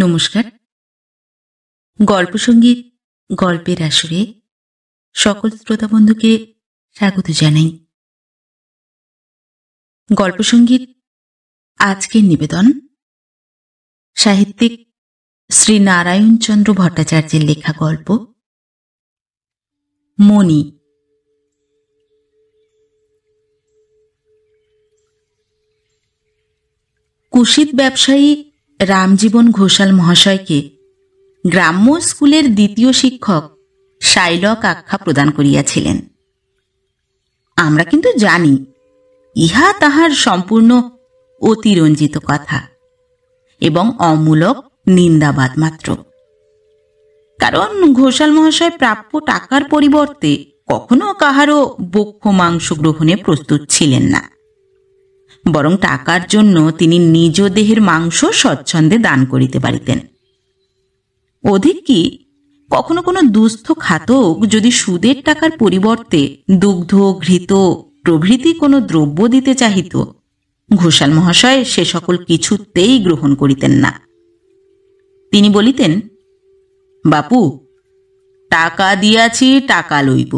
নমস্কার। গল্পসঙ্গীত গল্পের আসরে সকল শ্রোতা বন্ধুকে স্বাগত জানাই। গল্পসঙ্গীত আজকের নিবেদন সাহিত্যিক শ্রী নারায়ণচন্দ্র ভট্টাচার্যের লেখা গল্প মণি। কুশিত ব্যবসায়ী রামজীবন ঘোষাল মহাশয়কে গ্রাম্য স্কুলের দ্বিতীয় শিক্ষক শাইলক আখ্যা প্রদান করিয়াছিলেন। আমরা কিন্তু জানি ইহা তাহার সম্পূর্ণ অতিরঞ্জিত কথা এবং অমূলক নিন্দাবাদ মাত্র। কারণ ঘোষাল মহাশয় প্রাপ্য টাকার পরিবর্তে কখনো কাহারও বক্ষ মাংস গ্রহণে প্রস্তুত ছিলেন না, বরং টাকার জন্য তিনি নিজ দেহের মাংস স্বচ্ছন্দে দান করিতে পারিতেন। অধিক কি, কখনো কোনো দুস্থ খাতক যদি সুদের টাকার পরিবর্তে দুগ্ধ, ঘৃত প্রভৃতি কোনো দ্রব্য দিতে চাহিত, ঘোষাল মহাশয় সে সকল কিছুতেই গ্রহণ করিতেন না। তিনি বলিতেন, বাপু, টাকা দিয়াছি, টাকা লইব,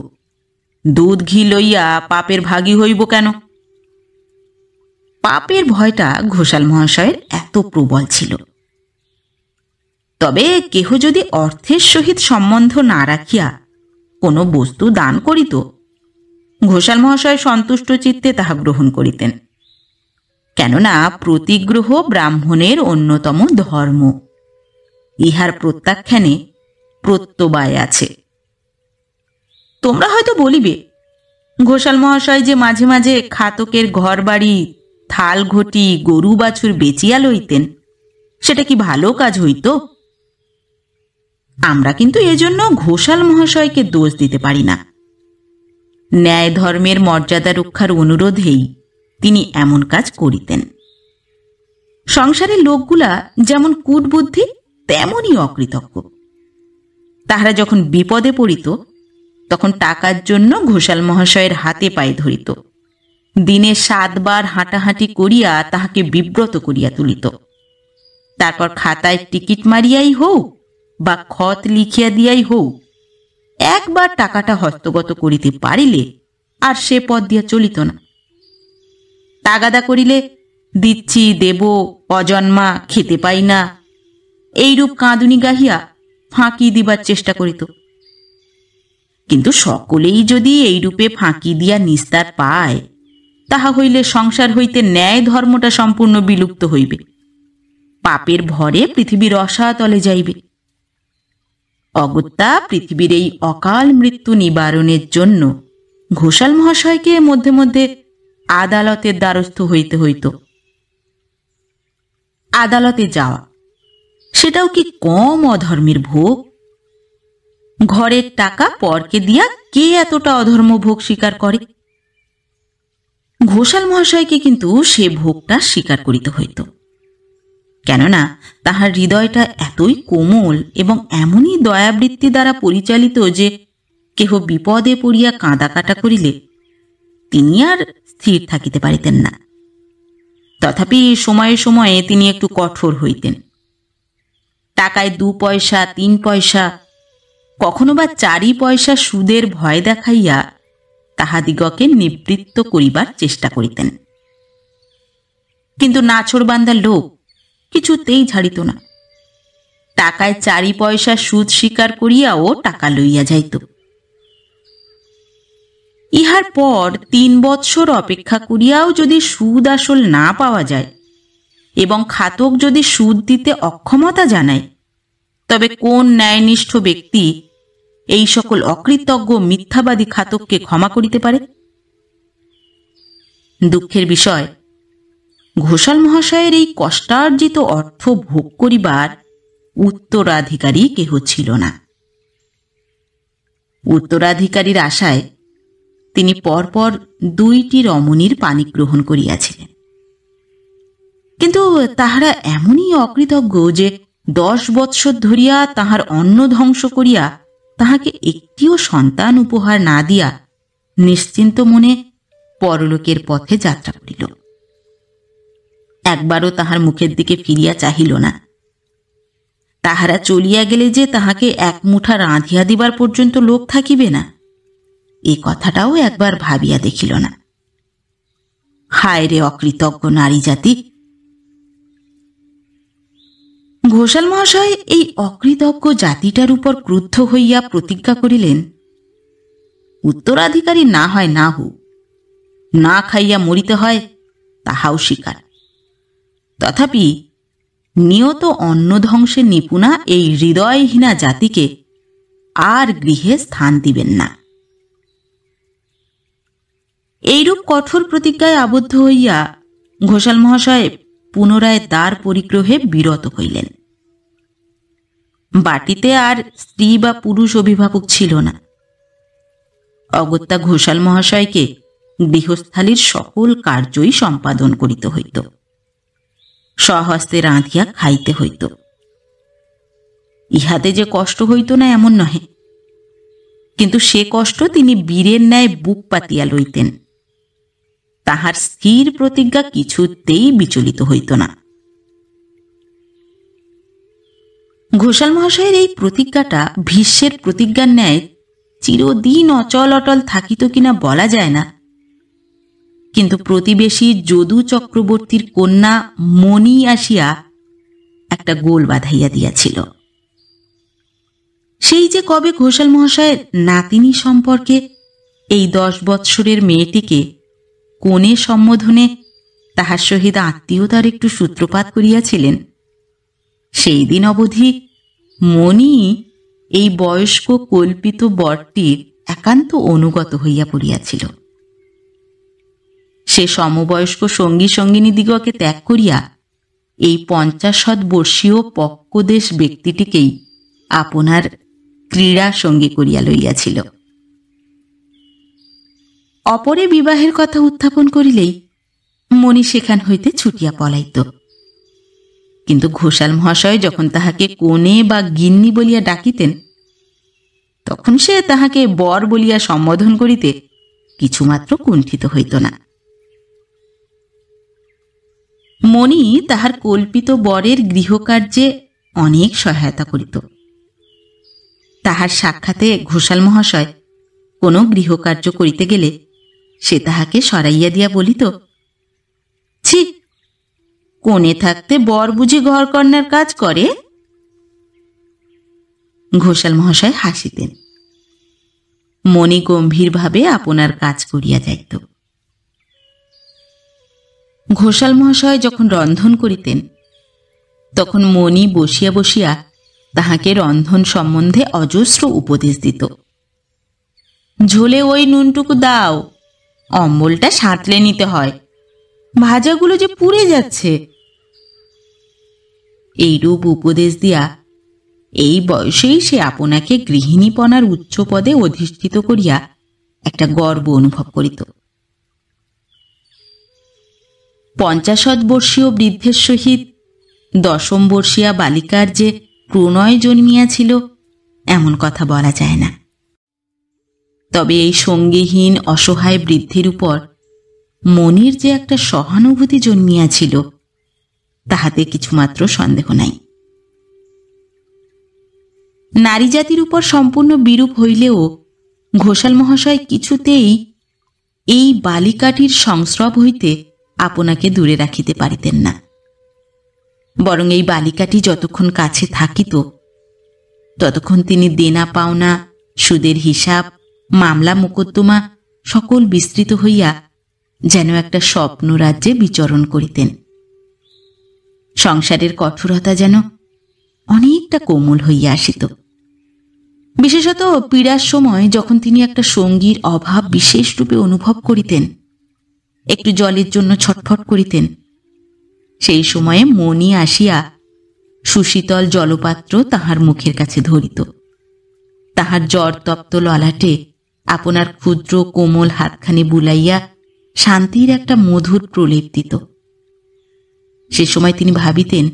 দুধ ঘি লইয়া পাপের ভাগী হইব কেন? পাপের ভয়টা ঘোষাল মহাশয়ের এত প্রবল ছিল। তবে কেহ যদি অর্থের সহিত সম্বন্ধ না রাখিয়া কোনো বস্তু দান করিত, ঘোষাল মহাশয় সন্তুষ্ট চিত্তে তাহা গ্রহণ করিতেন। কেননা প্রতিগ্রহ ব্রাহ্মণের অন্যতম ধর্ম, ইহার প্রত্যাখ্যানে প্রত্যবায় আছে। তোমরা হয়তো বলিবে, ঘোষাল মহাশয় যে মাঝে মাঝে খাতকের ঘর বাড়ি, থাল ঘটি, গরু বাছুর বেচিয়া লইতেন, সেটা কি ভালো কাজ হইত? আমরা কিন্তু এজন্য ঘোষাল মহাশয়কে দোষ দিতে পারি না। ন্যায় ধর্মের মর্যাদা রক্ষার অনুরোধেই তিনি এমন কাজ করিতেন। সংসারের লোকগুলা যেমন কূটবুদ্ধি তেমনই অকৃতজ্ঞ। তাহারা যখন বিপদে পড়িত, তখন টাকার জন্য ঘোষাল মহাশয়ের হাতে পায়ে ধরিত, দিনে 7 বার হাঁটাহাঁটি করিয়া তাহাকে বিব্রত করিয়া তুলিত। তারপর খাতায় টিকিট মারিয়াই হোক বা খত লিখিয়া দিয়াই হোক, একবার টাকাটা হস্তগত করিতে পারিলে আর সে পথ দিয়া চলিত না। তাগাদা করিলে দিচ্ছি, দেব, অজন্মা, খেতে পাই না, এইরূপ কাঁদুনি গাহিয়া ফাঁকি দিবার চেষ্টা করিত। কিন্তু সকলেই যদি এইরূপে ফাঁকি দিয়া নিস্তার পায়, তাহা হইলে সংসার হইতে ন্যায় ধর্মটা সম্পূর্ণ বিলুপ্ত হইবে, পাপের ভরে পৃথিবীর রসাতলে যাইবে। অগত্যা পৃথিবীর এই অকাল মৃত্যু নিবারণের জন্য ঘোষাল মহাশয়কে মধ্যে মধ্যে আদালতের দ্বারস্থ হইতে হইত। আদালতে যাওয়া, সেটাও কি কম অধর্মের ভোগ? ঘরের টাকা পরকে দিয়া কে এতটা অধর্ম ভোগ স্বীকার করে? ঘোষাল মহাশয়কে কিন্তু সে ভোগটা স্বীকার করিতে হইত। কেননা তাহার হৃদয়টা এতই কোমল এবং এমনই দয়াবৃত্তি দ্বারা পরিচালিত যে কেহ বিপদে পড়িয়া কাঁদা কাটা করিলে তিনি আর স্থির থাকিতে পারিতেন না। তথাপি সময়ে সময়ে তিনি একটু কঠোর হইতেন। টাকায় 2 পয়সা, 3 পয়সা, কখনো বা 4 পয়সা সুদের ভয় দেখাইয়া তাহাদিগকে নিবৃত্ত করিবার চেষ্টা করিতেন। কিন্তু নাছোড়বান্দার লোক কিছুতেই ছাড়িত না। টাকায় 4 পয়সা সুদ স্বীকার করিয়াও টাকা লইয়া যাইত। ইহার পর 3 বৎসর অপেক্ষা করিয়াও যদি সুদ আসল না পাওয়া যায় এবং খাতক যদি সুদ দিতে অক্ষমতা জানায়, তবে কোন ন্যায়নিষ্ঠ ব্যক্তি এই সকল অকৃতজ্ঞ মিথ্যাবাদী খাতককে ক্ষমা করিতে পারে? দুঃখের বিষয়, ঘোষাল মহাশয়ের এই কষ্টার্জিত অর্থ ভোগ করিবার উত্তরাধিকারী কেহ ছিল না। উত্তরাধিকারীর আশায় তিনি পরপর 2টি রমণীর পানি গ্রহণ করিয়াছিলেন। কিন্তু তাহারা এমনই অকৃতজ্ঞ যে 10 বৎসর ধরিয়া তাহার অন্ন ধ্বংস করিয়া তাহাকে একটিও সন্তান উপহার না দিয়া নিশ্চিন্ত মনে পরলোকের পথে যাত্রা করিল। একবারও তাহার মুখের দিকে ফিরিয়া চাহিল না। তাহারা চলিয়া গেলে যে তাহাকে এক মুঠা রাঁধিয়া দিবার পর্যন্ত লোক থাকিবে না, এ কথাটাও একবার ভাবিয়া দেখিল না। হায় রে অকৃতজ্ঞ নারী জাতি! ঘোষাল মহাশয় এই অকৃতজ্ঞ জাতিটার উপর ক্রুদ্ধ হইয়া প্রতিজ্ঞা করিলেন, উত্তরাধিকারী না হয় না হোক, না খাইয়া মরিতে হয় তাহাও স্বীকার, তথাপি নিয়ত অন্ন ধ্বংসে নিপুণা এই হৃদয়হীনা জাতিকে আর গৃহে স্থান দিবেন না। এইরূপ কঠোর প্রতিজ্ঞায় আবদ্ধ হইয়া ঘোষাল মহাশয় পুনরায় দ্বার পরিগ্রহে বিরত হইলেন। বাটিতে আর স্ত্রী বা পুরুষ অভিভাবক ছিল না। অগত্যা ঘোষাল মহাশয়কে গৃহস্থালীর সকল কার্যই সম্পাদন করিতে হইত, স্বহস্তে রাঁধিয়া খাইতে হইত। ইহাতে যে কষ্ট হইত না এমন নহে, কিন্তু সে কষ্ট তিনি বীরের ন্যায় বুক পাতিয়া লইতেন। তাহার স্থির প্রতিজ্ঞা কিছুতেই বিচলিত হইত না। ঘোষাল মহাশয়ের এই প্রতিজ্ঞাটা ভীষ্মের প্রতিজ্ঞার ন্যায় চিরদিন অচল অটল থাকিত কিনা বলা যায় না, কিন্তু প্রতিবেশী যদু চক্রবর্তীর কন্যা মণি আসিয়া একটা গোল বাঁধাইয়া দিয়াছিল। সেই যে কবে ঘোষাল মহাশয়ের নাতিনী সম্পর্কে এই 10 বৎসরের মেয়েটিকে কনে সম্বোধনে তাহার সহিত আত্মীয়তার একটু সূত্রপাত করিয়াছিলেন, সেই দিন অবধি মণি এই বয়স্ক কল্পিত বরটির একান্ত অনুগত হইয়া পড়িয়াছিল। সে সমবয়স্ক সঙ্গী সঙ্গিনীদিগকে ত্যাগ করিয়া এই 50 বর্ষীয় পক্কদেশ ব্যক্তিটিকেই আপনার ক্রীড়া সঙ্গী করিয়া লইয়াছিল। অপরে বিবাহের কথা উত্থাপন করিলেই মণি সেখান হইতে ছুটিয়া পলাইত, কিন্তু ঘোষাল মহাশয় যখন তাহাকে কনে বা গিন্নি বলিয়া ডাকিতেন, তখন সে তাহাকে বর বলিয়া সম্বোধন করিতে কিছুমাত্র কুণ্ঠিত হইত না। মণি তাহার কল্পিত বরের গৃহকার্যে অনেক সহায়তা করিত। তাহার সাক্ষাতে ঘোষাল মহাশয় কোনো গৃহকার্য করিতে গেলে সে তাহাকে সরাইয়া দিয়া বলিত, ছি, কোণে থাকতে বর বুঝি ঘরকন্যার কাজ করে? ঘোষাল মহাশয় হাসিতেন। মণি গম্ভীরভাবে আপনার কাজ করিয়া যাইত। ঘোষাল মহাশয় যখন রন্ধন করিতেন, তখন মণি বসিয়া বসিয়া তাহাকে রন্ধন সম্বন্ধে অজস্র উপদেশ দিত। ঝোলে ওই নুনটুকু দাও, অম্বলটা সাঁতলে নিতে হয়, ভাজাগুলো যে পুড়ে যাচ্ছে। এইরূপ উপদেশ দিয়া এই বয়সেই সে আপনাকে গৃহিণীপনার উচ্চ পদে অধিষ্ঠিত করিয়া একটা গর্ব অনুভব করিত। 50 বর্ষীয় বৃদ্ধের সহিত 10 বর্ষীয়া বালিকার যে প্রণয় জন্মিয়াছিল এমন কথা বলা যায় না। তবে এই সঙ্গীহীন অসহায় বৃদ্ধের উপর মনির যে একটা সহানুভূতি জন্মিয়াছিল তাহাতে কিছুমাত্র সন্দেহ নাই। নারী জাতির উপর সম্পূর্ণ বিরূপ হইলেও ঘোষাল মহাশয় কিছুতেই এই বালিকাটির সংস্রব হইতে আপনাকে দূরে রাখিতে পারিতেন না। বরং এই বালিকাটি যতক্ষণ কাছে থাকিত ততক্ষণ তিনি দেনা পাওনা, সুদের হিসাব, মামলা মোকদ্দমা সকল বিস্তৃত হইয়া যেন একটা স্বপ্ন রাজ্যে বিচরণ করিতেন। সংসারের কঠোরতা যেন অনেকটা কোমল হইয়া আসিত। বিশেষত পীড়ার সময় যখন তিনি একটা সঙ্গীর অভাব বিশেষ রূপে অনুভব করিতেন, একটু জলের জন্য ছটফট করিতেন, সেই সময়ে মণি আসিয়া সুশীতল জলপাত্র তাহার মুখের কাছে ধরিত। তাহার জ্বর তপ্ত ললাটে আপনার ক্ষুদ্র কোমল হাতখানি বুলাইয়া শান্তির একটা মধুর প্রলেপ দিত। সে সময় তিনি ভাবিতেন,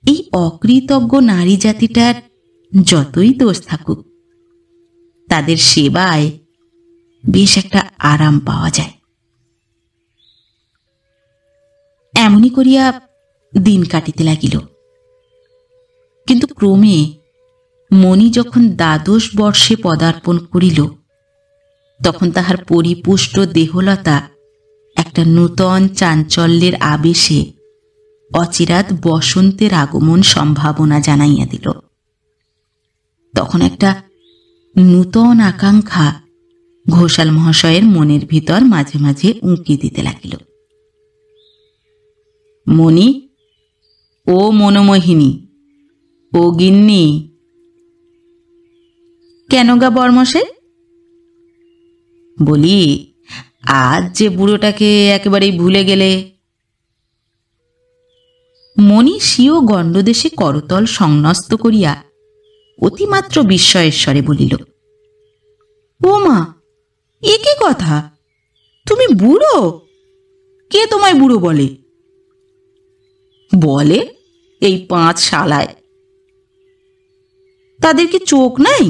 এই অকৃতজ্ঞ নারী জাতিটার যতই দোষ থাকুক, তাদের সেবায় বেশ একটা আরাম পাওয়া যায়। এমনি করিয়া দিন কাটিতে লাগিল। ক্রমে মণি যখন দ্বাদশ বর্ষে পদার্পণ করিল, তখন তাহার পরিপুষ্ট দেহলতা একটা নূতন চাঞ্চল্যের আবেশে অচিরাৎ বসন্তের আগমন সম্ভাবনা জানাইয়া দিল। তখন একটা নূতন আকাঙ্ক্ষা ঘোষাল মহাশয়ের মনের ভিতর মাঝে মাঝে উঁকি দিতে লাগিল। মণি, ও মনোমোহিনী, ও গিন্নি। কেন গা বর্মশাই? বলি, আজ যে বুড়োটাকে একেবারেই ভুলে গেলে? মণি স্বীয় গণ্ডদেশে করতল সংন্যস্ত করিয়া অতিমাত্র বিস্ময়ের স্বরে বলিল, ও মা, এ কি কথা? তুমি বুড়ো? কে তোমায় বুড়ো বলে? বলে এই 5 শালায়। তাদের কি চোখ নাই?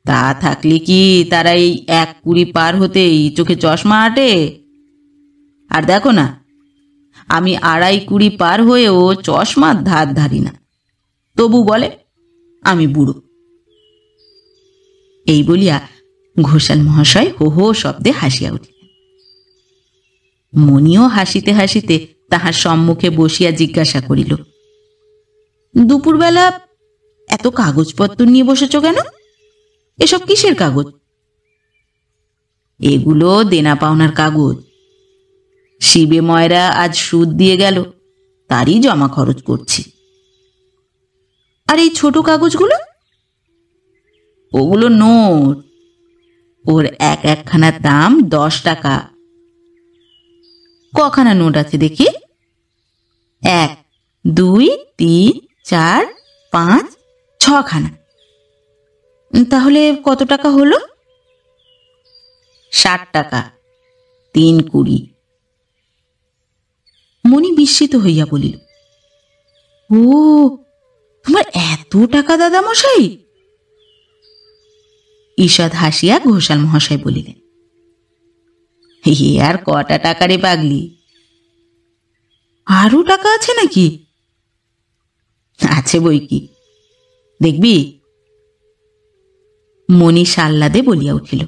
তা থাকলে কি তারা এই 1-20 পার হতেই চোখে চশমা আটে? আর দেখো না, আমি 2.5-20 পার হয়েও চশমার ধার ধারি না, তবু বলে আমি বুড়ো। এই বলিয়া ঘোষাল মহাশয় হো হো শব্দে হাসিয়া উঠিলেন। মণিও হাসিতে হাসিতে তাহার সম্মুখে বসিয়া জিজ্ঞাসা করিল, দুপুরবেলা এত কাগজপত্র নিয়ে বসেছ কেন? এসব কিসের কাগজ? এগুলো দেনা পাওনার কাগজ। শিবে ময়রা আজ সুদ দিয়ে গেল, তারই জমা খরচ করছি। আর এই ছোট কাগজগুলো? ওগুলো নোট। ওর একখানার দাম 10 টাকা। কখানা নোট আছে দেখি? 1, 2, 3, 4, 5, 6 খানা। তাহলে কত টাকা হলো? 60 টাকা, 3.20। মণি বিস্মিত হইয়া বলিল, ও, তোমার এত টাকা দাদা মশাই? ঈষৎ হাসিয়া ঘোষাল মহাশয় বলিলেন, এ আর কটা টাকা রে পাগলি? আরো টাকা আছে নাকি? আছে বই কি, দেখবি? মণি সাল্লাদে বলিয়া উঠিল,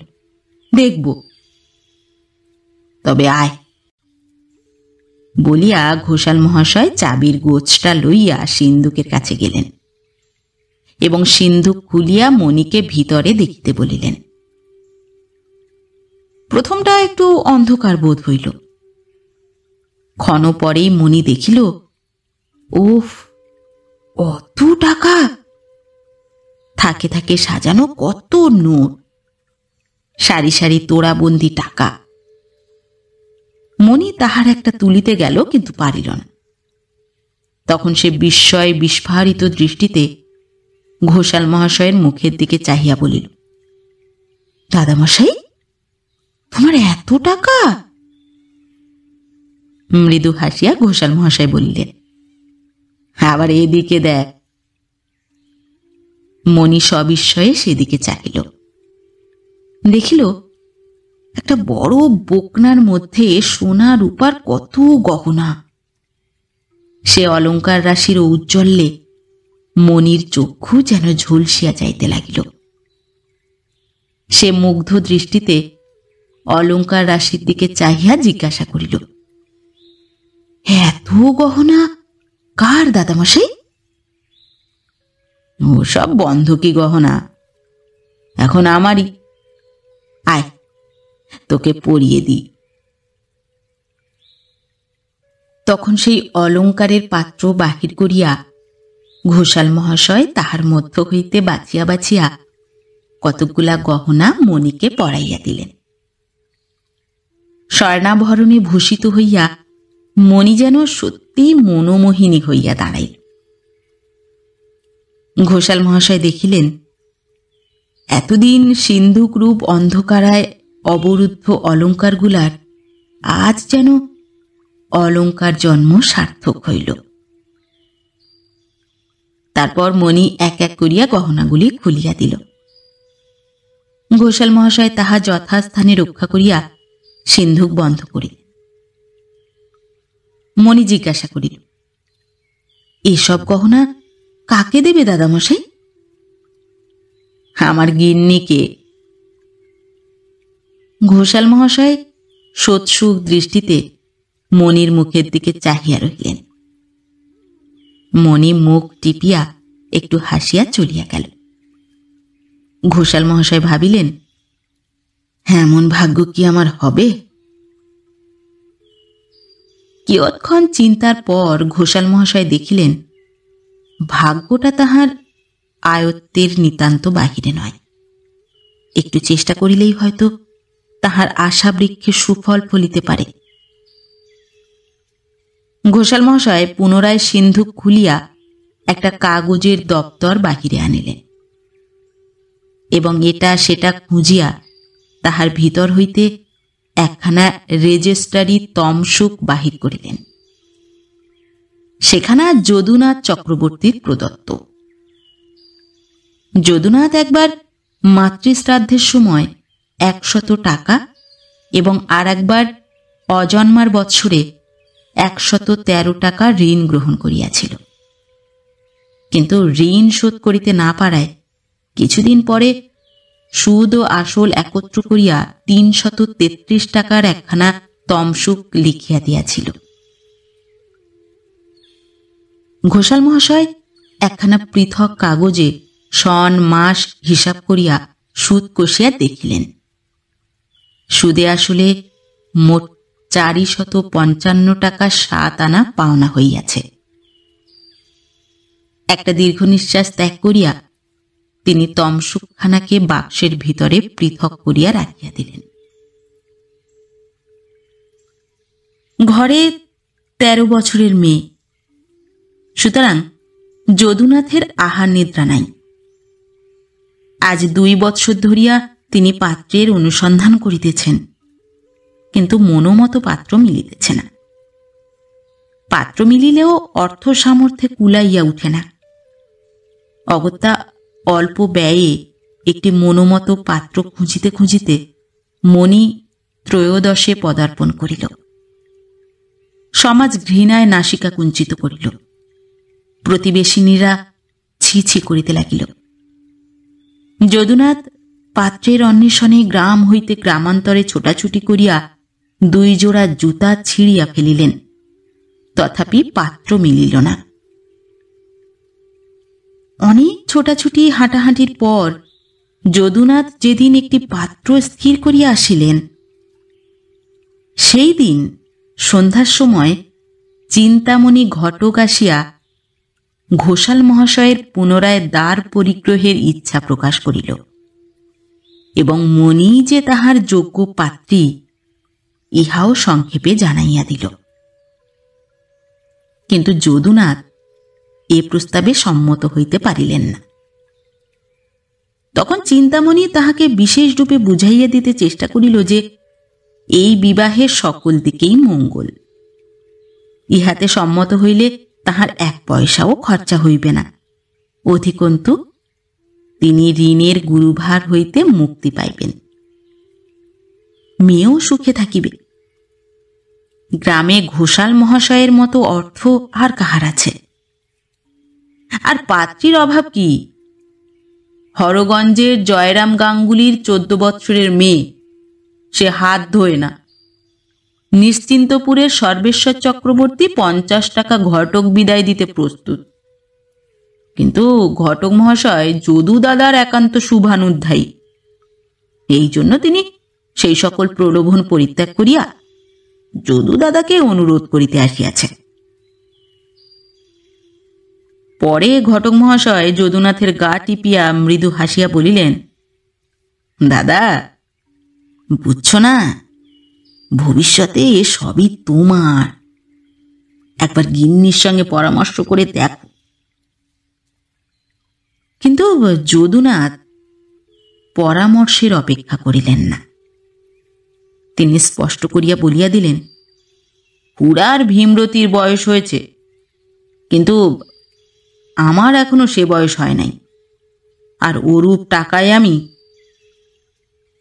দেখব। তবে আয়। বলিয়া ঘোষাল মহাশয় চাবির গোছটা লইয়া সিন্ধুকের কাছে গেলেন এবং সিন্ধুক খুলিয়া মণিকে ভিতরে দেখিতে বলিলেন। প্রথমটা একটু অন্ধকার বোধ হইল। ক্ষণ পরেই মণি দেখিল, ওফ, অত টাকা! থাকে থাকে সাজানো কত নোট, সারি সারি তোড়াবন্দি টাকা। মণি তাহার একটা তুলিতে গেল, কিন্তু পারিল না। তখন সে বিস্ময় বিস্ফারিত দৃষ্টিতে ঘোষাল মহাশয়ের মুখের দিকে চাহিয়া বলিল, দাদামশাই, তোমার এত টাকা? মৃদু হাসিয়া ঘোষাল মহাশয় বলিলেন, আবার এদিকে দেখ। মণি সবিস্ময়ে সেদিকে চাহিল। দেখিল একটা বড় বোকনার মধ্যে সোনা রূপার কত গহনা। সে অলঙ্কার রাশির ঔজ্জ্বল্যে মণির চক্ষু যেন ঝলসিয়া যাইতে লাগিল। সে মুগ্ধ দৃষ্টিতে অলঙ্কার রাশির দিকে চাহিয়া জিজ্ঞাসা করিল, এত গহনা কার দাদামশাই? ওসব বন্ধকি গহনা, এখন আমারই। আয়, তোকে পরিয়ে দিই। তখন সেই অলঙ্কারের পাত্র বাহির করিয়া ঘোষাল মহাশয় তাহার মধ্য হইতে বাছিয়া বাছিয়া কতকগুলা গহনা মণিকে পরাইয়া দিলেন। স্বর্ণাভরণে ভূষিত হইয়া মণি যেন সত্যি মনোমোহিনী হইয়া দাঁড়াইল। ঘোষাল মহাশয় দেখিলেন, এতদিন সিন্ধুক রূপ অন্ধকারায় অবরুদ্ধ অলঙ্কারগুলার আজ যেন অলঙ্কার জন্ম সার্থক হইল। তারপর মণি এক এক করিয়া গহনাগুলি খুলিয়া দিল। ঘোষাল মহাশয় তাহা যথাস্থানে রক্ষা করিয়া সিন্ধুক বন্ধ করিলেন। মণি জিজ্ঞাসা করিল, এসব গহনা কাকে দেবে দাদামশাই? আমার গিন্নিকে। ঘোষাল মহাশয় সোৎসুক দৃষ্টিতে মণির মুখের দিকে চাহিয়া রহিলেন। মণি মুখ টিপিয়া একটু হাসিয়া চলিয়া গেল। ঘোষাল মহাশয় ভাবিলেন, এমন ভাগ্য কি আমার হবে? কিয়ৎক্ষণ চিন্তার পর ঘোষাল মহাশয় দেখিলেন ভাগ্যটা তাহার আয়ত্তের নিতান্ত বাহিরে নয়। একটু চেষ্টা করিলেই হয়তো তাহার আশা বৃক্ষে সুফল ফলিতে পারে। ঘোষাল মহাশয় পুনরায় সিন্ধুক খুলিয়া একটা কাগজের দপ্তর বাহিরে আনিলেন এবং এটা সেটা খুঁজিয়া তাহার ভিতর হইতে একখানা রেজিস্ট্রারি তমসুক বাহির করিলেন। সেখানা যদুনাথ চক্রবর্তীর প্রদত্ত। যদুনাথ একবার মাতৃশ্রাদ্ধের সময় 100 টাকা এবং আর একবার অজন্মার বৎসরে 113 টাকা ঋণ গ্রহণ করিয়াছিল, কিন্তু ঋণ শোধ করিতে না পারায় কিছুদিন পরে সুদ ও আসল একত্র করিয়া 333 টাকার একখানা তমসুক লিখিয়া দিয়াছিল। ঘোষাল মহাশয় একখানা পৃথক কাগজে সন মাস হিসাব করিয়া সুদ কষিয়া দেখিলেন। সুদে আসলে মোট 455 টাকা 7 আনা পাওনা হইয়াছে। একটা দীর্ঘ নিঃশ্বাস ত্যাগ করিয়া তিনি তমসুকখানাকে বাক্সের ভিতরে পৃথক করিয়া রাখিয়া দিলেন। ঘরে 13 বছরের মেয়ে, সুতরাং যদুনাথের আহার নিদ্রা নাই। আজ 2 বৎসর ধরিয়া তিনি পাত্রের অনুসন্ধান করিতেছেন, কিন্তু মনোমতো পাত্র মিলিতেছে না। পাত্র মিলিলেও অর্থ সামর্থ্যে কুলাইয়া উঠে না। অগত্যা অল্প ব্যয়ে একটি মনোমতো পাত্র খুঁজিতে খুঁজিতে মণি 13 পদার্পণ করিল। সমাজ ঘৃণায় নাসিকা কুঞ্চিত করিল। প্রতিবেশিনীরা ছি ছি করিতে লাগিল। যদুনাথ পাত্রের অন্বেষণে গ্রাম হইতে গ্রামান্তরে ছোটাছুটি করিয়া 2 জোড়া জুতা ছিঁড়িয়া ফেলিলেন, তথাপি পাত্র মিলিল না। অনেক ছোটাছুটি হাঁটাহাঁটির পর যদুনাথ যেদিন একটি পাত্র স্থির করিয়া আসিলেন, সেই দিন সন্ধ্যার সময় চিন্তামণি ঘটক আসিয়া ঘোষাল মহাশয়ের পুনরায় দ্বার পরিগ্রহের ইচ্ছা প্রকাশ করিল এবং মণি যে তাহার যোগ্য পাত্রী ইহাও সংক্ষেপে জানাইয়া দিল। কিন্তু যদুনাথ এ প্রস্তাবে সম্মত হইতে পারিলেন না। তখন চিন্তামণি তাহাকে বিশেষ রূপে বুঝাইয়া দিতে চেষ্টা করিল যে এই বিবাহের সকল দিকেই মঙ্গল। ইহাতে সম্মত হইলে তাহার 1 পয়সাও খরচা হইবে না, অধিকন্তু তিনি ঋণের গুরুভার হইতে মুক্তি পাইবেন, মেয়েও সুখে থাকিবে। গ্রামে ঘোষাল মহাশয়ের মতো অর্থ আর কাহার আছে? আর পাত্রীর অভাব কি? হরগঞ্জের জয়রাম গাঙ্গুলির 14 বৎসরের মেয়ে, সে হাত ধোয় না। নিশ্চিন্তপুরের সর্বেশ্বর চক্রবর্তী 50 টাকা ঘটক বিদায় দিতে প্রস্তুত, কিন্তু ঘটক মহাশয় যদু দাদার একান্ত শুভানুধ্যায়ী। এই জন্য তিনি সেই সকল প্রলোভন পরিত্যাগ করিয়া যদু দাদাকে অনুরোধ করিতে আসিয়াছে। পরে ঘটক মহাশয় যদুনাথের গা টিপিয়া মৃদু হাসিয়া বলিলেন, দাদা বুঝছ না, ভবিষ্যতে এ সবই তোমার। একবার গিন্নির সঙ্গে পরামর্শ করে দেখো। কিন্তু যদুনাথ পরামর্শের অপেক্ষা করিলেন না। তিনি স্পষ্ট করিয়া বলিয়া দিলেন, খুড়ার ভীমরতির বয়স হয়েছে, কিন্তু আমার এখনো সে বয়স হয় নাই, আর ওরূপ টাকায় আমি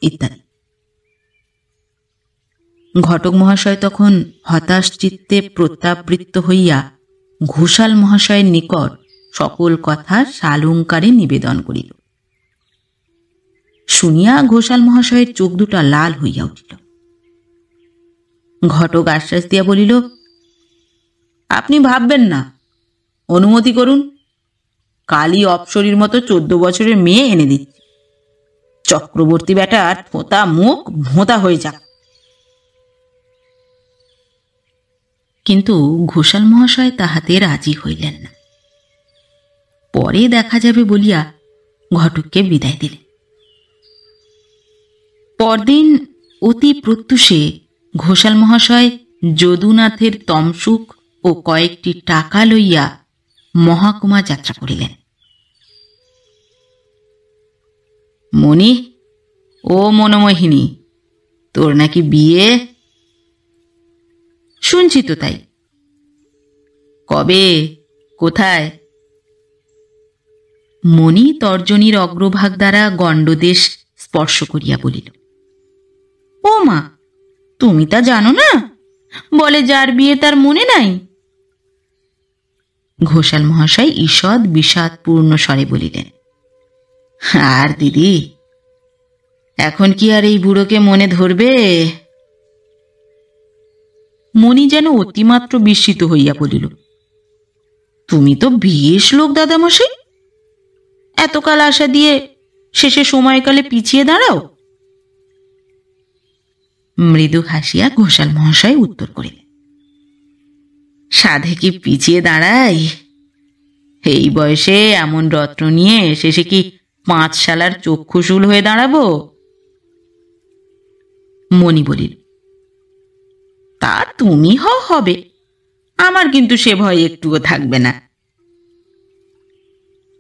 ইত্যাদি। ঘটক মহাশয় তখন হতাশ চিত্তে প্রত্যাবৃত্ত হইয়া ঘোষাল মহাশয়ের নিকট সকল কথা সালঙ্কারে নিবেদন করিল। শুনিয়া ঘোষাল মহাশয়ের চোখ দুটা লাল হইয়া উঠিল। ঘটক আশ্বাস দিয়া বলিল, আপনি ভাববেন না, অনুমতি করুন, কালই অপ্সরীর মতো 14 বছরের মেয়ে এনে দিচ্ছি। চক্রবর্তী বেটার থোঁতা মুখ ভোঁতা হয়ে যাক। কিন্তু ঘোষাল মহাশয় তাহাতে রাজি হইলেন না। পরে দেখা যাবে বলিয়া ঘটককে বিদায় দিলেন। পরদিন অতি প্রত্যুষে ঘোষাল মহাশয় যদুনাথের তমসুক ও কয়েকটি টাকা লইয়া মহাকুমা যাত্রা করিলেন। মণি, ও মনোমোহিনী, তোর নাকি বিয়ে? শুনছি তো তাই। কবে, কোথায়? মণি তর্জনীর অগ্রভাগ দ্বারা গণ্ডদেশ স্পর্শ করিয়া বলিল, ও মা, তুমি তা জানো না? বলে যার বিয়ে তার মনে নাই। ঘোষাল মহাশয় ঈষৎ বিষাদপূর্ণ স্বরে বলিলেন, আর দিদি, এখন কি আর এই বুড়োকে মনে ধরবে? মণি যেন অতিমাত্র বিস্মিত হইয়া বলিল, তুমি তো বেশ লোক দাদামশাই, এতকাল আশা দিয়ে শেষে সময়কালে পিছিয়ে দাঁড়াও। মৃদু হাসিয়া ঘোষাল মহাশয় উত্তর করিলেন, সাধে কি পিছিয়ে দাঁড়াই? এই বয়সে এমন রত্ন নিয়ে শেষে কি 5 শালার চক্ষুশূল হয়ে দাঁড়াবো? মণি বলিল, তা তুমি হবে, আমার কিন্তু সে ভয় একটুও থাকবে না।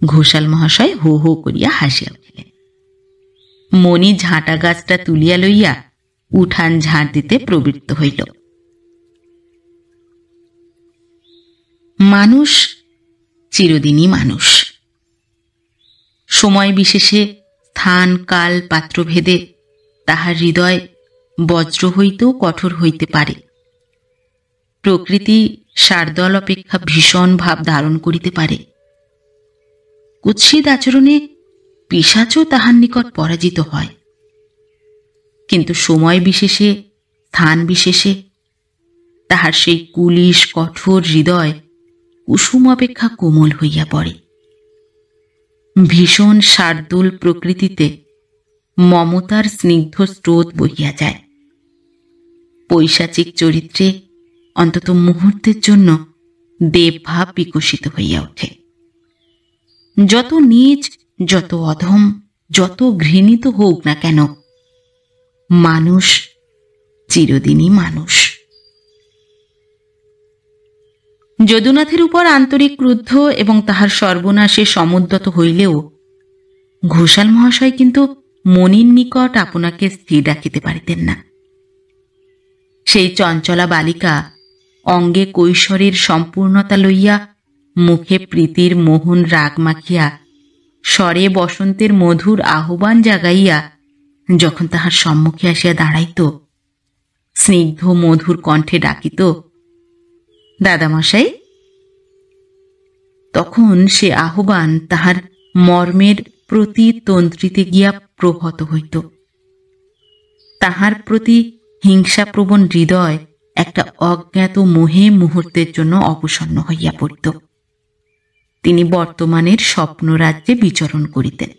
ঘোষাল মহাশয় হো হো করিয়া হাসিয়া উঠিলেন। মণি ঝাঁটা গাছটা তুলিয়া লইয়া উঠান ঝাড় দিতে প্রবৃত্ত হইল। মানুষ চিরদিনই মানুষ। সময় বিশেষে স্থান কাল পাত্রভেদে তাহার হৃদয় বজ্র হইতেও কঠোর হইতে পারে। প্রকৃতি শার্দল অপেক্ষা ভীষণ ভাব ধারণ করিতে পারে। কুৎসিত আচরণে পিশাচও তাহার নিকট পরাজিত হয়। কিন্তু সময় বিশেষে স্থান বিশেষে তাহার সেই কুলিশ কঠোর হৃদয় কুসুম অপেক্ষা কোমল হইয়া পড়ে। ভীষণ শার্দুল প্রকৃতিতে মমতার স্নিগ্ধ স্রোত বহিয়া যায়। পৈশাচিক চরিত্রে অন্তত মুহূর্তের জন্য দেবভাব বিকশিত হইয়া ওঠে। যত নীচ, যত অধম, যত ঘৃণিত হোক না কেন, মানুষ চিরদিনই মানুষ। যদুনাথের উপর আন্তরিক ক্রুদ্ধ এবং তাহার সর্বনাশে সমুদ্যত হইলেও ঘোষাল মহাশয় কিন্তু মণির নিকট আপনাকে স্থির রাখিতে পারিতেন না। সেই চঞ্চলা বালিকা অঙ্গে কৈশোরের সম্পূর্ণতা লইয়া, মুখে প্রীতির মোহন রাগ মাখিয়া, স্বরে বসন্তের মধুর আহ্বান জাগাইয়া যখন তাহার সম্মুখে আসিয়া দাঁড়াইত, স্নিগ্ধ মধুর কণ্ঠে ডাকিত, দাদামশাই, তখন সে আহ্বান তাহার মর্মের প্রতি তন্ত্রিতে গিয়া প্রহত হইত। তাহার প্রতি হিংসাপ্রবণ হৃদয় একটা অজ্ঞাত মোহে মুহূর্তের জন্য অবসন্ন হইয়া পড়িত। তিনি বর্তমানের স্বপ্নরাজ্যে বিচরণ করিতেন।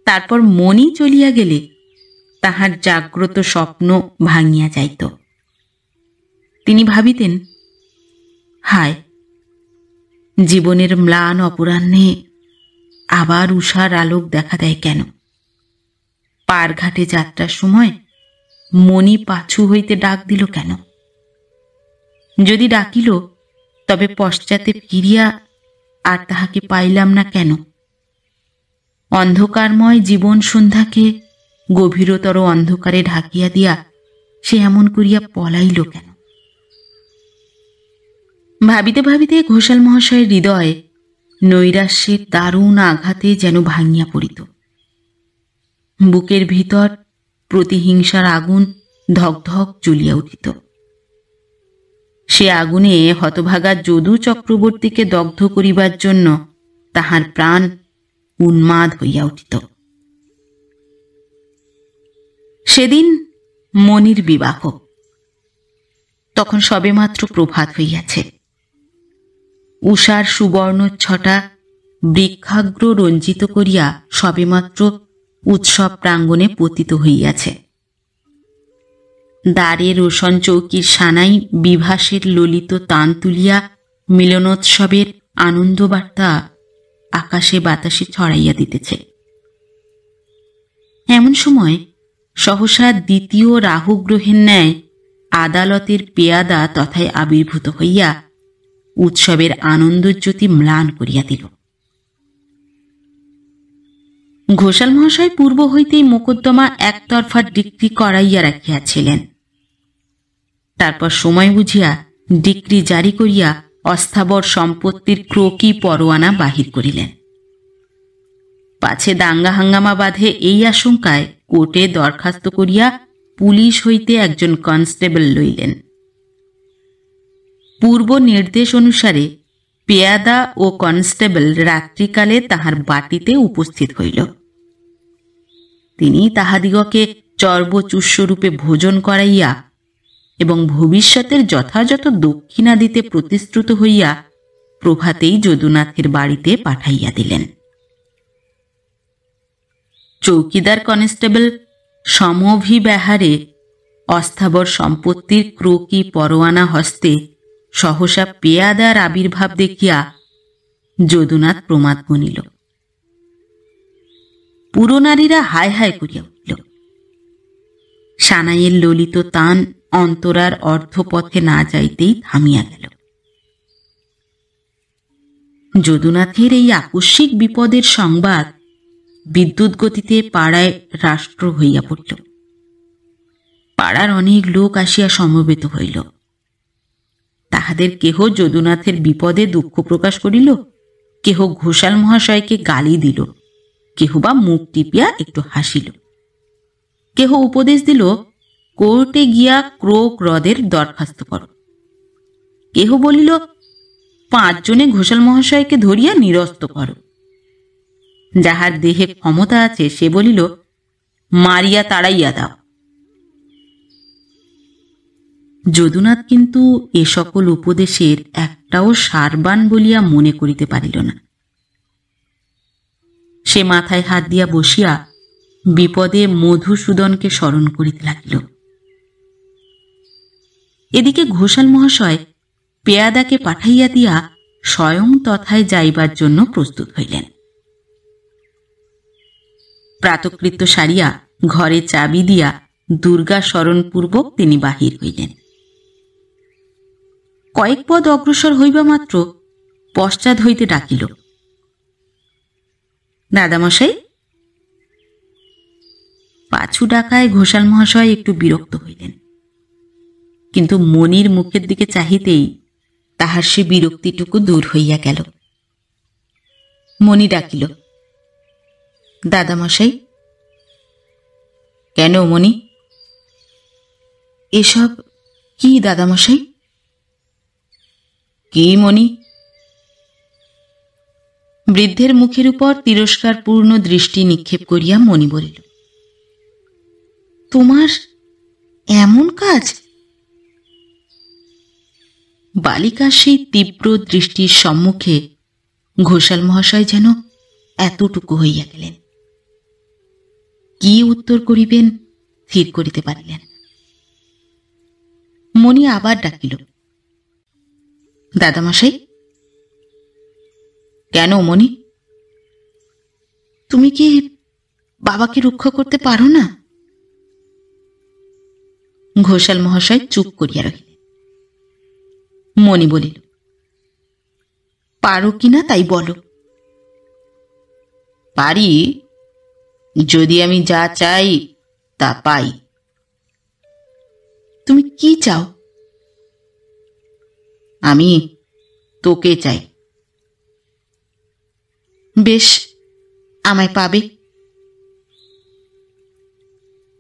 তারপর মণি চলিয়া গেলে তাহার জাগ্রত স্বপ্ন ভাঙিয়া যাইত। তিনি ভাবিতেন, হায়, জীবনের ম্লান অপরাহ্নে আবার উষার আলোক দেখা দেয় কেন? পারঘাটে যাত্রার সময় মণি পাছু হইতে ডাক দিল কেন? যদি ডাকিল, তবে পশ্চাতে ফিরিয়া আর তাহাকে পাইলাম না কেন? অন্ধকারময় জীবন সন্ধ্যাকে গভীরতর অন্ধকারে ঢাকিয়া দিয়া সে এমন করিয়া পলাইল কেন? ভাবিতে ভাবিতে ঘোষাল মহাশয়ের হৃদয় নৈরাশ্যের দারুণ আঘাতে যেন ভাঙিয়া পড়িত। বুকের ভিতর প্রতিহিংসার আগুন ধক ধক জ্বলিয়া উঠিত। সে আগুনে হতভাগা যদু চক্রবর্তীকে দগ্ধ করিবার জন্য তাহার প্রাণ উন্মাদ হইয়া উঠিত। সেদিন মনির বিবাহ। তখন সবেমাত্র প্রভাত হইয়াছে। উষার সুবর্ণচ্ছটা বৃক্ষাগ্র রঞ্জিত করিয়া সবেমাত্র উৎসব প্রাঙ্গণে পতিত হইয়াছে। দ্বারে রোশন চৌকির সানাই বিভাসের ললিত তান তুলিয়া মিলনোৎসবের আনন্দবার্তা আকাশে বাতাসে ছড়াইয়া দিতেছে। এমন সময় সহসা দ্বিতীয় রাহুগ্রহের ন্যায় আদালতের পেয়াদা তথায় আবির্ভূত হইয়া উৎসবের আনন্দজ্যোতি ম্লান করিয়া দিল। ঘোষাল মহাশয় পূর্ব হইতেই মোকদ্দমা একতরফা ডিক্রি করাইয়া রাখিয়াছিলেন। তারপর সময় বুঝিয়া ডিক্রি জারি করিয়া অস্থাবর সম্পত্তির ক্রোকি পরোয়ানা বাহির করিলেন। পাছে দাঙ্গা হাঙ্গামা বাঁধে এই আশঙ্কায় কোর্টে দরখাস্ত করিয়া পুলিশ হইতে একজন কনস্টেবল লইলেন। পূর্ব নির্দেশ অনুসারে পেয়াদা ও কনস্টেবল রাত্রিকালে তাহার বাটিতে উপস্থিত হইল। তিনি তাহাদিগকে চর্বচুষ্যরূপে ভোজন করাইয়া এবং ভবিষ্যতের যথাযথ দক্ষিণা দিতে প্রতিশ্রুত হইয়া প্রভাতেই যদুনাথের বাড়িতে পাঠাইয়া দিলেন। চৌকিদার কনস্টেবল সমভিব্যাহারে অস্থাবর সম্পত্তির ক্রোকি পরোয়ানা হস্তে সহসা পেয়াদার আবির্ভাব দেখিয়া যদুনাথ প্রমাদ গণিল। পুরনারীরা হায় হায় করিয়া উঠিল। সানাইয়ের ললিত তান অন্তরার অর্ধপথে না যাইতেই থামিয়া গেল। যদুনাথের এই আকস্মিক বিপদের সংবাদ বিদ্যুৎ গতিতে পাড়ায় রাষ্ট্র হইয়া পড়ল। পাড়ার অনেক লোক আসিয়া সমবেত হইল। তাহাদের কেহ যদুনাথের বিপদে দুঃখ প্রকাশ করিল, কেহ ঘোষাল মহাশয়কে গালি দিল, কেহ বা মুখ টিপিয়া একটু হাসিল, কেহ উপদেশ দিল কোর্টে গিয়া ক্রোক হ্রদের দরখাস্ত কর, কেহ বলিল 5 জনে ঘোষাল মহাশয়কে ধরিয়া নিরস্ত কর, যাহার দেহে ক্ষমতা আছে সে বলিল মারিয়া তাড়াইয়া দাও। যদুনাথ কিন্তু এ সকল উপদেশের একটাও সারবান বলিয়া মনে করিতে পারিল না। সে মাথায় হাত দিয়া বসিয়া বিপদে মধুসূদনকে স্মরণ করিতে লাগিল। এদিকে ঘোষাল মহাশয় পেয়াদাকে পাঠাইয়া দিয়া স্বয়ং তথায় যাইবার জন্য প্রস্তুত হইলেন। প্রাতকৃত্য সারিয়া ঘরে চাবি দিয়া দুর্গা স্মরণপূর্বক তিনি বাহির হইলেন। কয়েক পদ অগ্রসর হইবা মাত্র পশ্চাৎ হইতে ডাকিল, দাদামশাই। পাছু ডাকায় ঘোষাল মহাশয় একটু বিরক্ত হইলেন, কিন্তু মনির মুখের দিকে চাহিতেই তাহার সে বিরক্তিটুকু দূর হইয়া গেল। মনি ডাকিল, দাদামশাই। কেন মনি? এসব কি দাদামশাই? কি মনি? বৃদ্ধের মুখের উপর তিরস্কারপূর্ণ দৃষ্টি নিক্ষেপ করিয়া মনি বলিল, তোমার এমন কাজ? বালিকার সেই তীব্র দৃষ্টির সম্মুখে ঘোষাল মহাশয় যেন এতটুকু হইয়া গেলেন। কি উত্তর করিবেন স্থির করিতে পারিলেন। মনি আবার ডাকিল, দাদামশাই। কেন মনি? তুমি কি বাবাকে রক্ষা করতে পারো না? ঘোষাল মহাশয় চুপ করিয়া রহিলেন। মনি বলিল, পারো কিনা তাই বলো। পারি, যদি আমি যা চাই তা পাই। তুমি কি চাও? আমি তোকে চাই। বেশ, আমায় পাবে।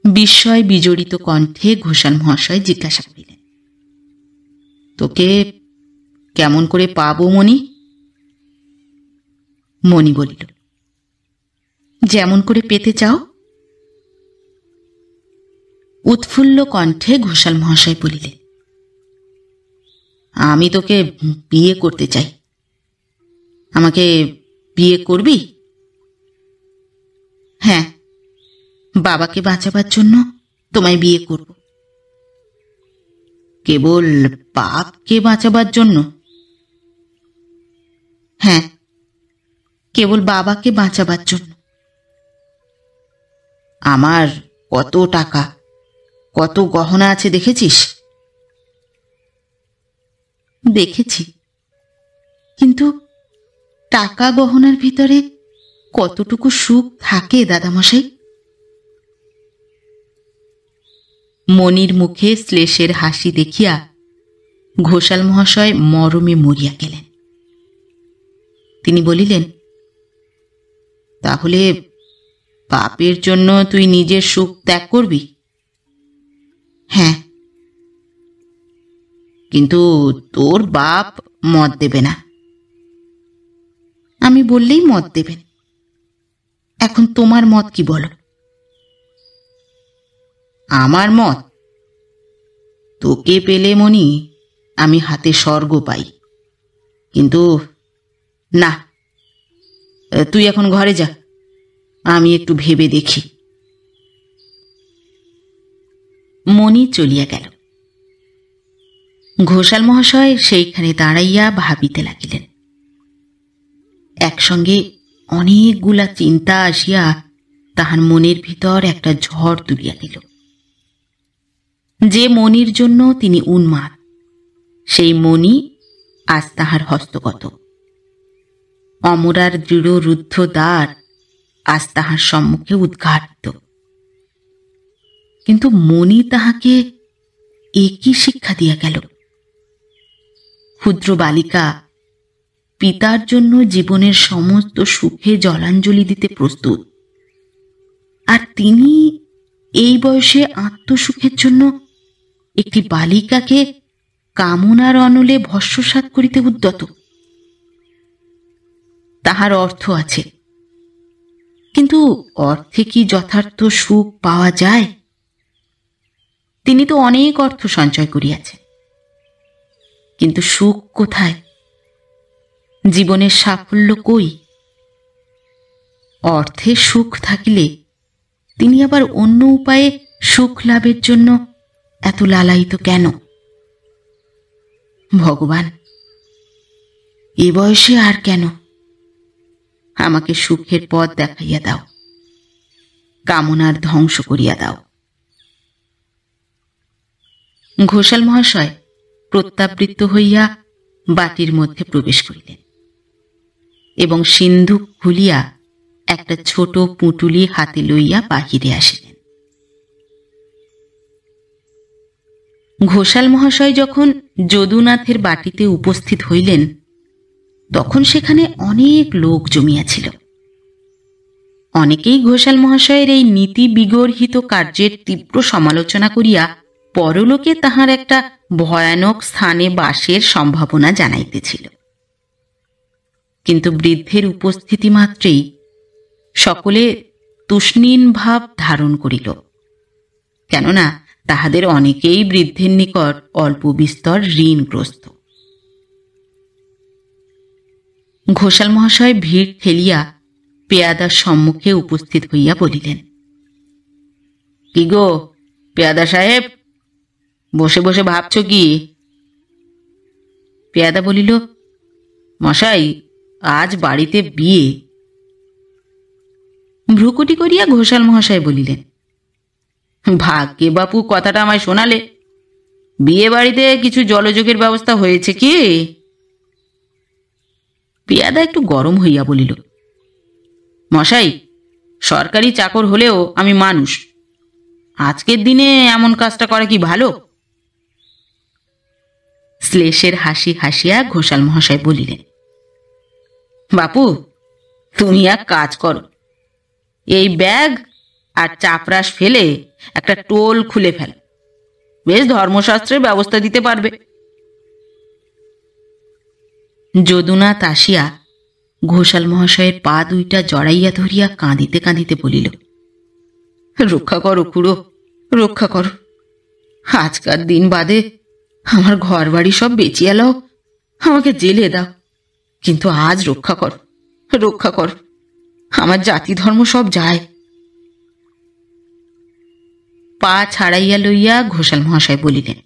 বিস্ময় বিজড়িত কণ্ঠে ঘোষাল মহাশয় জিজ্ঞাসা করিলেন, তোকে কেমন করে পাবো মণি? মণি বলিল, যেমন করে পেতে চাও। উৎফুল্ল কণ্ঠে ঘোষাল মহাশয় বলিলেন, আমি তোকে বিয়ে করতে চাই। আমাকে বিয়ে করবি? হ্যাঁ, বাবাকে বাঁচাবার জন্য তোমায় বিয়ে করব। কেবল পাপকে বাঁচাবার জন্য? হ্যাঁ, কেবল বাবাকে বাঁচাবার জন্য। আমার কত টাকা, কত গহনা আছে দেখেছিস? দেখেছি, কিন্তু টাকা গহনার ভিতরে কতটুকু সুখ থাকে দাদামশাই? মণির মুখে শ্লেষের হাসি দেখিয়া ঘোষাল মহাশয় মরমে মরিয়া গেলেন। তিনি বলিলেন, তাহলে পাপের জন্য তুই নিজের সুখ ত্যাগ করবি? হ্যাঁ, কিন্তু তোর বাপ মত দেবে না। আমি বললেই মত দেবেন। এখন তোমার মত কি বলো? আমার মত, তোকে পেলে মণি আমি হাতে স্বর্গ পাই। কিন্তু না, তুই এখন ঘরে যা, আমি একটু ভেবে দেখি। মণি চলিয়া গেল। ঘোষাল মহাশয় সেইখানে দাঁড়াইয়া ভাবিতে লাগিলেন। একসঙ্গে অনেকগুলা চিন্তা আসিয়া তাহার মনের ভিতর একটা ঝড় তুলিয়া দিল। যে মণির জন্য তিনি উন্মাদ, সেই মণি আজ তাহার হস্তগত। অমরার দৃঢ় রুদ্ধ দ্বার আজ তাহার সম্মুখে উদ্ঘাটিত। কিন্তু মণি তাহাকে একই শিক্ষা দিয়া গেল। ক্ষুদ্র বালিকা পিতার জন্য জীবনের সমস্ত সুখে জলাঞ্জলি দিতে প্রস্তুত, আর তিনি এই বয়সে আত্মসুখের জন্য একটি বালিকাকে কামনার অনলে ভস্মসাৎ করিতে উদ্যত। তাহার অর্থ আছে, কিন্তু অর্থে কি যথার্থ সুখ পাওয়া যায়? তিনি তো অনেক অর্থ সঞ্চয় করিয়াছেন, কিন্তু সুখ কোথায়? জীবনের সাফল্য কই? অর্থে সুখ থাকিলে তিনি আবার অন্য উপায়ে সুখ লাভের জন্য এত লালায়িত কেন? ভগবান, এ বয়সে আর কেন? আমাকে সুখের পথ দেখাইয়া দাও, কামনার ধ্বংস করিয়া দাও। ঘোষাল মহাশয় প্রত্যাবৃত্ত হইয়া বাটির মধ্যে প্রবেশ করিলেন এবং সিন্ধুক খুলিয়া একটা ছোট পুঁটুলি হাতে লইয়া বাহিরে আসিলেন। ঘোষাল মহাশয় যখন যদুনাথের বাটিতে উপস্থিত হইলেন, তখন সেখানে অনেক লোক জমিয়াছিল। অনেকেই ঘোষাল মহাশয়ের এই নীতি বিগর্হিত কার্যের তীব্র সমালোচনা করিয়া পরলোকে তাহার একটা ভয়ানক স্থানে বাসের সম্ভাবনা জানাইতেছিল। কিন্তু বৃদ্ধের উপস্থিতি মাত্রেই সকলে তুষ্ণীন ভাব ধারণ করিল, কেননা তাহাদের অনেকেই বৃদ্ধের নিকট অল্প বিস্তর ঋণগ্রস্ত। ঘোষাল মহাশয় ভিড় ঠেলিয়া পেয়াদার সম্মুখে উপস্থিত হইয়া বলিলেন, কি গো পেয়াদা সাহেব, বসে বসে ভাবছ কি? পেয়াদা বলিল, মশাই, আজ বাড়িতে বিয়ে। ভ্রুকুটি করিয়া ঘোষাল মহাশয় বলিলেন, ভাগ্যে বাপু কথাটা আমায় শোনালে। বিয়ে বাড়িতে কিছু জলযোগের ব্যবস্থা হয়েছে কি? পেয়াদা একটু গরম হইয়া বলিল, মশাই, সরকারি চাকর হলেও আমি মানুষ। আজকের দিনে এমন কাজটা করা কি ভালো? শ্লেষের হাসি হাসিয়া ঘোষাল মহাশয় বলিলেন, বাপু, তুমি এক কাজ করো, এই ব্যাগ আর চাপরাশ ফেলে একটা টোল খুলে ফেল, বেশ ধর্মশাস্ত্রের ব্যবস্থা দিতে পারবে। যদুনাথ আসিয়া ঘোষাল মহাশয়ের পা দুইটা জড়াইয়া ধরিয়া কাঁদিতে কাঁদিতে বলিল, রক্ষা করো খুড়ো, রক্ষা করো। আজকার দিন বাদে আমার ঘর বাড়ি সব বেচিয়া লও, আমাকে জেলে দাও, কিন্তু আজ রক্ষা করো, রক্ষা করো। আমার জাতি ধর্ম সব যায়। পা ছাড়াইয়া লইয়া ঘোষাল মহাশয় বলিলেন,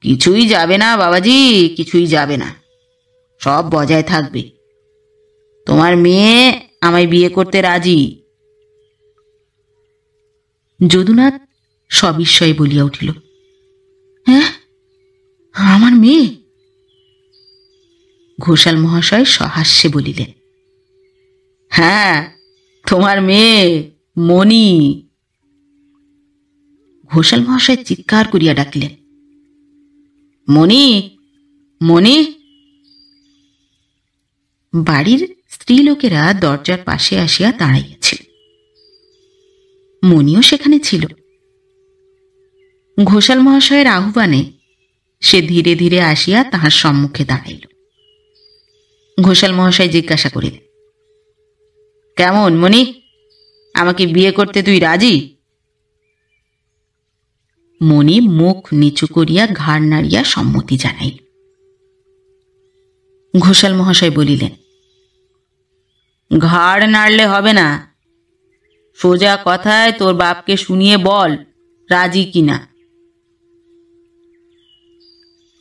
কিছুই যাবে না বাবাজি, কিছুই যাবে না, সব বজায় থাকবে। তোমার মেয়ে আমায় বিয়ে করতে রাজি। যদুনাথ সবিস্ময়ে বলিয়া উঠিল, হ্যাঁ, আমার মেয়ে? ঘোষাল মহাশয় সহাস্যে বলিলেন, হ্যাঁ, তোমার মেয়ে মণি। ঘোষাল মহাশয় চিৎকার করিয়া ডাকিলেন, মণি, মণি। বাড়ির স্ত্রীলোকেরা দরজার পাশে আসিয়া দাঁড়াইয়াছিল। মণিও সেখানে ছিল। ঘোষাল মহাশয়ের আহ্বানে সে ধীরে ধীরে আসিয়া তাহার সম্মুখে দাঁড়াইল। ঘোষাল মহাশয় জিজ্ঞাসা করিলেন, কেমন মণি, আমাকে বিয়ে করতে তুই রাজি? মণি মুখ নিচু করিয়া ঘাড় নাড়িয়া সম্মতি জানাইল। ঘোষাল মহাশয় বলিলেন, ঘাড় নাড়লে হবে না, সোজা কথায় তোর বাপকে শুনিয়ে বল রাজি কিনা।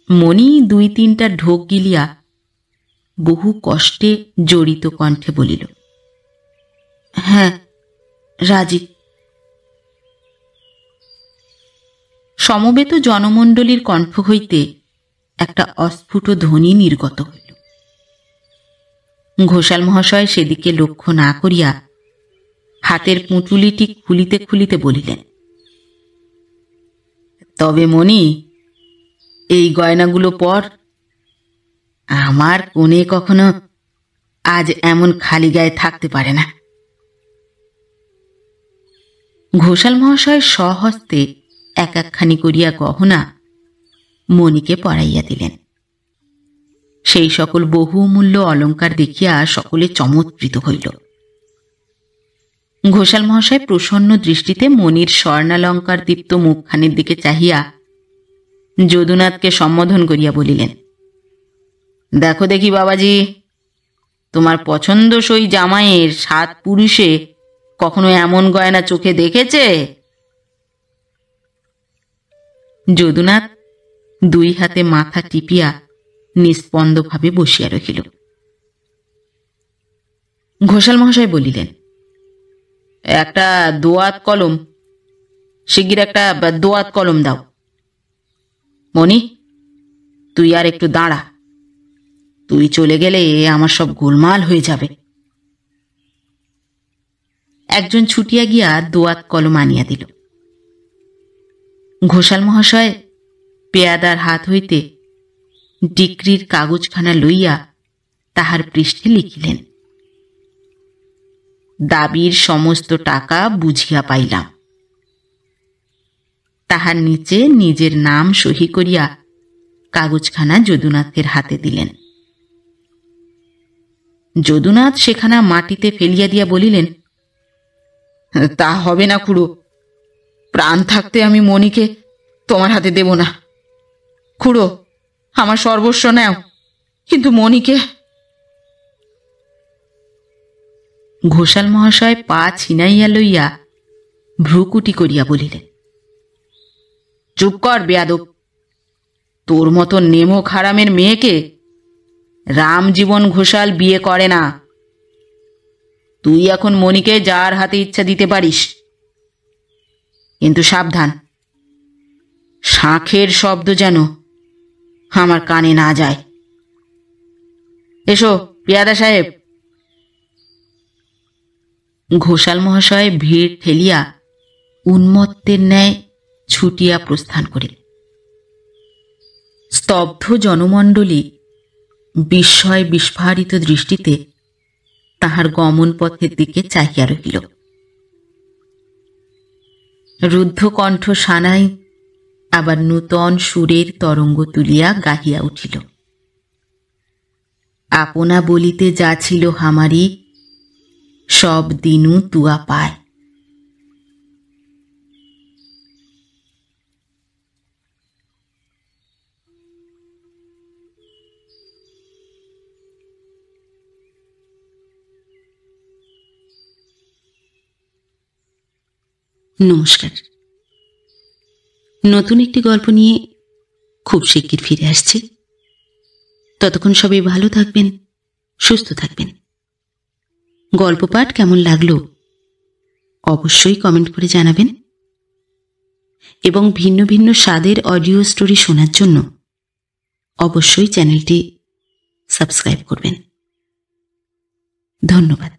মণি দুই তিনটা ঢোক গিলিয়া বহু কষ্টে জড়িত কণ্ঠে বলিল, হ্যাঁ, রাজি। সমবেত জনমণ্ডলীর কণ্ঠ হইতে একটা অস্ফুট ধ্বনি নির্গত হইল। ঘোষাল মহাশয় সেদিকে লক্ষ্য না করিয়া হাতের পুঁটুলিটি খুলিতে খুলিতে বলিলেন, তবে মণি, এই গয়নাগুলো পর। আমার কোণে কখনো আজ এমন খালি গায়ে থাকতে পারে না। ঘোষাল মহাশয় স্বহস্তে এক একখানি করিয়া গহনা মণিকে পরাইয়া দিলেন। সেই সকল বহুমূল্য অলঙ্কার দেখিয়া সকলে চমৎকৃত হইল। ঘোষাল মহাশয় প্রসন্ন দৃষ্টিতে মণির স্বর্ণালঙ্কার দীপ্ত মুখখানির দিকে চাহিয়া যদুনাথকে সম্বোধন করিয়া বলিলেন, দেখো দেখি বাবাজি, তোমার পছন্দসই জামাইয়ের 7 পুরুষে কখনো এমন গয়না চোখে দেখেছে? যদুনাথ দুই হাতে মাথা টিপিয়া নিস্পন্দভাবে বসিয়া রহিল। ঘোষাল মহাশয় বলিলেন, একটা দোয়াত কলম, শিগগির একটা দোয়াত কলম দাও। মণি, তুই আর একটু দাঁড়া, তুই চলে গেলে আমার সব গোলমাল হয়ে যাবে। একজন ছুটিয়া গিয়া দোয়াত কলম আনিয়া দিল। ঘোষাল মহাশয় পেয়াদার হাত হইতে ডিক্রির কাগজখানা লইয়া তাহার পৃষ্ঠে লিখিলেন, দাবির সমস্ত টাকা বুঝিয়া পাইলাম। তাহার নিচে নিজের নাম সহি করিয়া কাগজখানা যদুনাথের হাতে দিলেন। যদুনাথ সেখানা মাটিতে ফেলিয়া দিয়া বলিলেন, তা হবে না খুড়ো, প্রাণ থাকতে আমি মণিকে তোমার হাতে দেব না। খুড়ো, আমার সর্বস্ব নেও, কিন্তু মণিকে। ঘোষাল মহাশয় পা ছিনাইয়া লইয়া ভ্রুকুটি করিয়া বলিলেন, চুপ কর বেয়াদব, তোর মতো নেমো খারামের মেয়েকে রামজীবন ঘোষাল বিয়ে করে না। তুই এখন মণিকে যার হাতে ইচ্ছা দিতে পারিস, কিন্তু সাবধান, শাঁখের শব্দ যেন আমার কানে না যায়। এসো পেয়াদা সাহেব। ঘোষাল মহাশয় ভিড় ঠেলিয়া উন্মত্তের ন্যায় ছুটিয়া প্রস্থান করিলেন। স্তব্ধ জনমণ্ডলী বিস্ময় বিস্ফারিত দৃষ্টিতে তাহার গমন পথের দিকে চাহিয়া রহিল। রুদ্ধ কণ্ঠ সানাই আবার নূতন সুরের তরঙ্গ তুলিয়া গাহিয়া উঠিল। আপনা বলিতে যা ছিল হামারি, সব দিনু তুয়া পায়। নমস্কার। নতুন একটি গল্প নিয়ে খুব শিগগির ফিরে আসছি। ততক্ষণ সবাই ভালো থাকবেন, সুস্থ থাকবেন। গল্প পাঠ কেমন লাগলো অবশ্যই কমেন্ট করে জানাবেন, এবং ভিন্ন ভিন্ন স্বাদের অডিও স্টোরি শোনার জন্য অবশ্যই চ্যানেলটি সাবস্ক্রাইব করবেন। ধন্যবাদ।